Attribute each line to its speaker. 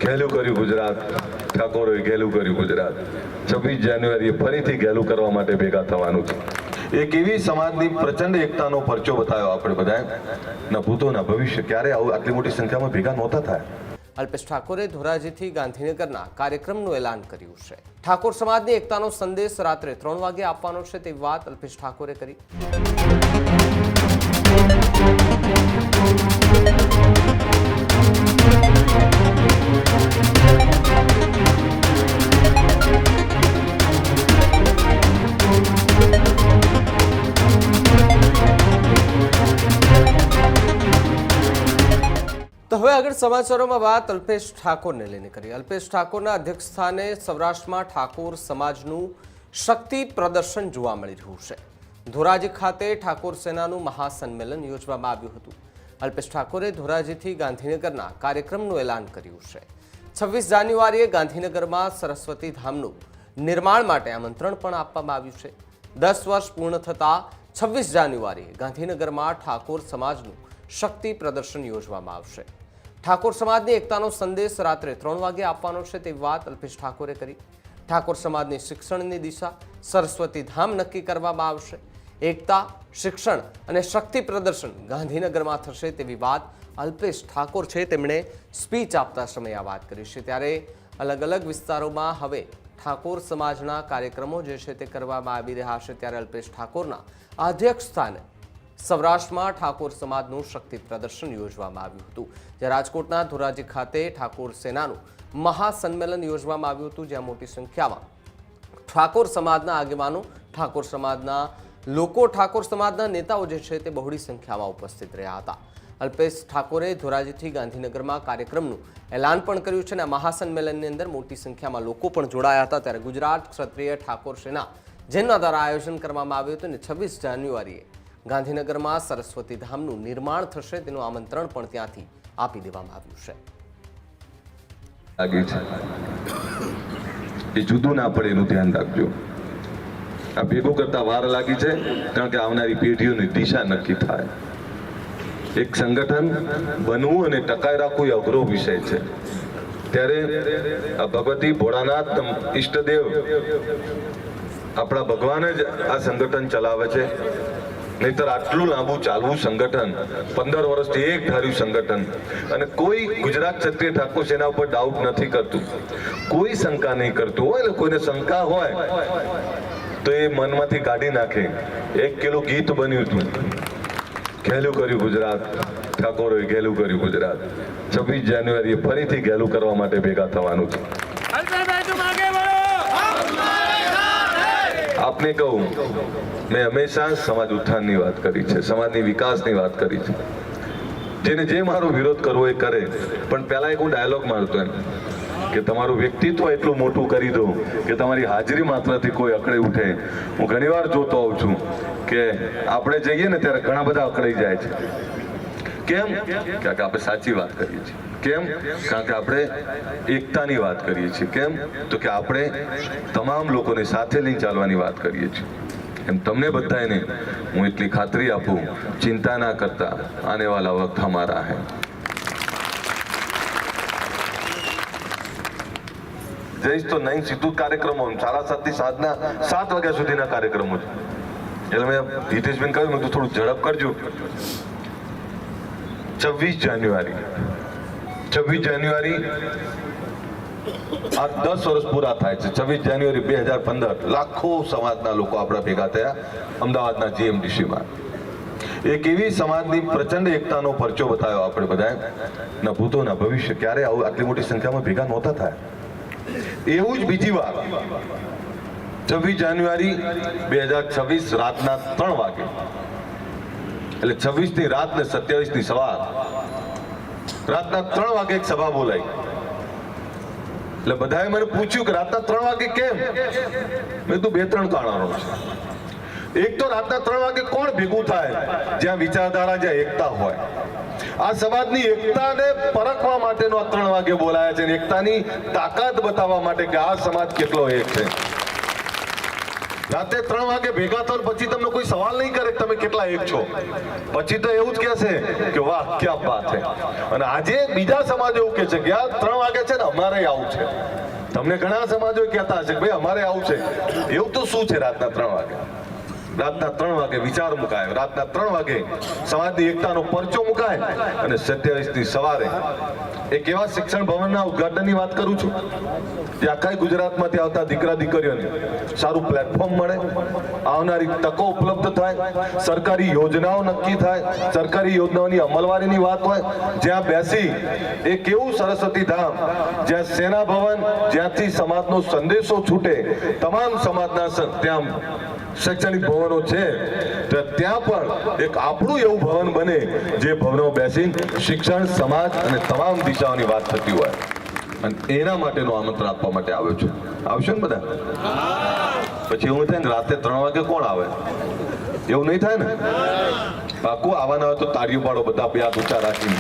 Speaker 1: ઘેલું કર્યું ગુજરાત, ઠાકોરોએ ઘેલું કર્યું ગુજરાત. 26 જાન્યુઆરીએ ફરીથી ઘેલું કરવા માટે ભેગા થવાનું છે. એક એવી સમાજની પ્રચંડ એકતાનો પરચો બતાવ્યો આપણે બધાએ. ના ભૂતો ના ભવિષ્ય ક્યારે આટલી મોટી સંખ્યામાં ભેગા નહોતા થયા.
Speaker 2: અલ્પેશ ઠાકોરે ધોરાજીથી ગાંધીનગરના કાર્યક્રમનું એલાન કર્યું છે. ઠાકોર સમાજની એકતાનો સંદેશ રાત્રે 3 વાગે આપવાનો છે તેવી વાત અલ્પેશ ઠાકોરે કરી. તો હવે આગળ સમાચારોમાં વાત અલ્પેશ ઠાકોરને લઈને કરી. અલ્પેશ ઠાકોરના અધ્યક્ષસ્થાને સૌરાષ્ટ્રમાં ઠાકોર સમાજનું શક્તિ પ્રદર્શન જોવા મળી રહ્યું છે. ધોરાજી ખાતે ઠાકોર સેનાનું મહાસંમેલન યોજવામાં આવ્યું હતું. અલ્પેશ ઠાકોરે ધોરાજીથી ગાંધીનગરના કાર્યક્રમનું એલાન કર્યું છે. 26 જાન્યુઆરીએ ગાંધીનગરમાં સરસ્વતી ધામનું નિર્માણ માટે આમંત્રણ પણ આપવામાં આવ્યું છે. 10 વર્ષ પૂર્ણ થતા 26 જાન્યુઆરીએ ગાંધીનગરમાં ઠાકોર સમાજનું શક્તિ પ્રદર્શન યોજવામાં આવશે. ઠાકોર સમાજની એકતાનો સંદેશ રાત્રે 3 વાગે આપવાનો છે તેવી વાત અલ્પેશ ઠાકોરે કરી. ઠાકોર સમાજની શિક્ષણની દિશા સરસ્વતી ધામ નક્કી કરવામાં આવશે. એકતા, શિક્ષણ અને શક્તિ પ્રદર્શન ગાંધીનગરમાં થશે તેવી વાત અલ્પેશ ઠાકોર છે તેમણે સ્પીચ આપતા સમયે આ વાત કરી છે. ત્યારે અલગ અલગ વિસ્તારોમાં હવે ઠાકોર સમાજના કાર્યક્રમો જે છે તે કરવામાં આવી રહ્યા છે. ત્યારે અલ્પેશ ઠાકોરના અધ્યક્ષ સ્થાને સૌરાષ્ટ્રમાં ઠાકોર સમાજનું શક્તિ પ્રદર્શન યોજવામાં આવ્યું હતું. જ્યાં રાજકોટના ધોરાજી ખાતે ઠાકોર સેનાનું મહાસંમેલન યોજવામાં આવ્યું હતું, જ્યાં મોટી સંખ્યામાં ઠાકોર સમાજના આગેવાનો, ઠાકોર સમાજના લોકો, ઠાકોર સમાજના નેતાઓ જે છે તે બહોળી સંખ્યામાં ઉપસ્થિત રહ્યા હતા. અલ્પેશ ઠાકોરે ધોરાજીથી ગાંધીનગરમાં કાર્યક્રમનું એલાન પણ કર્યું છે અને આ મહાસંમેલનની અંદર મોટી સંખ્યામાં લોકો પણ જોડાયા હતા. ત્યારે ગુજરાત ક્ષત્રિય ઠાકોર સેના જેના દ્વારા આયોજન કરવામાં આવ્યું હતું અને 26 જાન્યુઆરીએ ગાંધીનગરમાં સરસ્વતી ધામનું નિર્માણ થશે તેનું આમંત્રણ પણ ત્યાંથી આપી દેવામાં આવ્યું છે.
Speaker 1: એ જુદું ના પડે એનું ધ્યાન રાખજો. આ ભેગું કરતા વાર લાગી છે કારણ કે આવનારી પેઢીઓની દિશા નક્કી થાય. એક સંગઠન બનવું અને ટકાઈ રાખવું એ અઘરો વિષય છે. ત્યારે આ ભગવતી ભોળાનાથ ઈષ્ટદેવ આપણા ભગવાન જ આ સંગઠન ચલાવે છે. નહીતર આટલું લાંબુ ચાલવું સંગઠન, 15 વર્ષથી એક ધાર્યું સંગઠન, અને કોઈ ગુજરાત ક્ષત્રિય ઠાકોર સેના ઉપર ડાઉટ નથી કરતું, કોઈ શંકા નહીં કરતું હોય. કોઈને શંકા હોય તો એ મનમાંથી કાઢી નાખે. 1 કિલો ગીત બન્યું હતું, ઘેલું કર્યું ગુજરાત, ઠાકોરોએ ઘેલું કર્યું ગુજરાત. 26 જાન્યુઆરીએ ફરીથી ઘેલું કરવા માટે ભેગા થવાનું છે. આપને કહું, મેં હંમેશા સમાજ ઉત્થાનની વાત કરી છે, સમાજની વિકાસની વાત કરી છે. જેને જે મારો વિરોધ કરવો એ કરે, પણ પહેલા એક હું ડાયલોગ મારતો એમ કે તમારું વ્યક્તિત્વ એટલું મોટું કરી દો કે તમારી હાજરી માત્રથી કોઈ અકળાઈ ઉઠે. હું ઘણીવાર જોતો હોઉં છું કે આપણે જઈએ ને ત્યારે ઘણા બધા અકળાઈ જાય છે. કેમ? કારણ કે આપણે સાચી વાત કરીએ છીએ. કેમ? કારણ કે આપણે એકતાની વાત કરીએ છીએ. કેમ? તો કે આપણે તમામ લોકોને સાથે લઈને ચાલવાની વાત કરીએ છીએ. એમ તમને બધાને હું એટલી ખાતરી આપું, ચિંતા ના કરતા, આને વાલા વક્ત હમારા હૈ. જઈશ તો નહીં સીધું કાર્યક્રમો 7:30 થી સાંજના 7 વાગ્યા સુધીના કાર્યક્રમો છે. એટલે મેં હિતેશબેન કહ્યું, મેં થોડું ઝડપ કરજો. 26 જાન્યુઆરી આ 10 વર્ષ પૂરા થાય છે. 26 જાન્યુઆરી 2015 લાખો સમાજના લોકો આપણા ભેગા થયા અમદાવાદના GMDC-માં. એક એવી સમાજની પ્રચંડ એકતાનો પરચો બતાવ્યો આપણે બધાએ. ના ભૂતો ના ભવિષ્ય ક્યારે આટલી મોટી સંખ્યામાં ભેગા નહોતા થયા. એવું જ બીજી વાર 26 જાન્યુઆરી 2026 રાતના 3 વાગે, એટલે 26 ની રાત ને 27 ની સવાર, રાતના 3 વાગે એક સભા બોલાઈ. એટલે બધાએ મને પૂછ્યું કે રાતના 3 વાગે કેમ? મેં તો 2-3 કારણો છે. એક તો રાતના 3 વાગે કોણ ભેગું થાય? જ્યાં વિચારધારા, જ્યાં એકતા હોય. આ સમાજની એકતાને પરખવા માટેનો 3 વાગે બોલાયા છે, એકતાની તાકાત બતાવવા માટે કે આ સમાજ કેટલો એક છે. રાતે 3 વાગે ભેગા થો પછી તમને કોઈ સવાલ નહીં કરે કે તમે કેટલા એક છો. પછી તો એવું જ કહેશે કે વાહ ક્યા બાત છે. અને આજે બીજા સમાજ એવું કહે છે કે યાર 3 વાગે છે ને અમારે આવું છે. તમને ઘણા સમાજો કહેતા હશે કે ભાઈ અમારે આવું છે. એવું તો શું છે રાતના 3 વાગે? રાતના 3 વાગે વિચાર મુકાય, રાતના 3 વાગે સમાજની એકતાનો પરચો મુકાય અને 27ની સવારે એક એવા શિક્ષણ ભવનના ઉદ્ઘાટનની વાત કરું છું જે આખા ગુજરાતમાંથી આવતા દીકરા દીકરીઓને સારું પ્લેટફોર્મ મળે, આવનારી તકો ઉપલબ્ધ થાય, સરકારી યોજનાઓ નક્કી થાય, સરકારી યોજનાઓની અમલવારીની વાત હોય, જ્યાં બેસી એક એવું સરસ્વતી ધામ જ્યાં સેના ભવન, જ્યાંથી સમાજનો સંદેશો છૂટે, તમામ સમાજના ત્યાં શૈક્ષણિક ભવનો છે, તો ત્યાં પણ એક આપણું એવું ભવન બને જે ભવનો બેસી શિક્ષણ, સમાજ અને તમામ દિશાઓની વાત થતી હોય. અને એના માટેનું આમંત્રણ આપવા માટે આવ્યો છું. આવશો ને બધા? પછી એવું થાય ને રાતે 3 વાગે કોણ આવે? એવું નહીં થાય ને? પાકું આવવાના હોય તો તાળીઓ પાડો બધા બે હાથ ઊંચા રાખીને.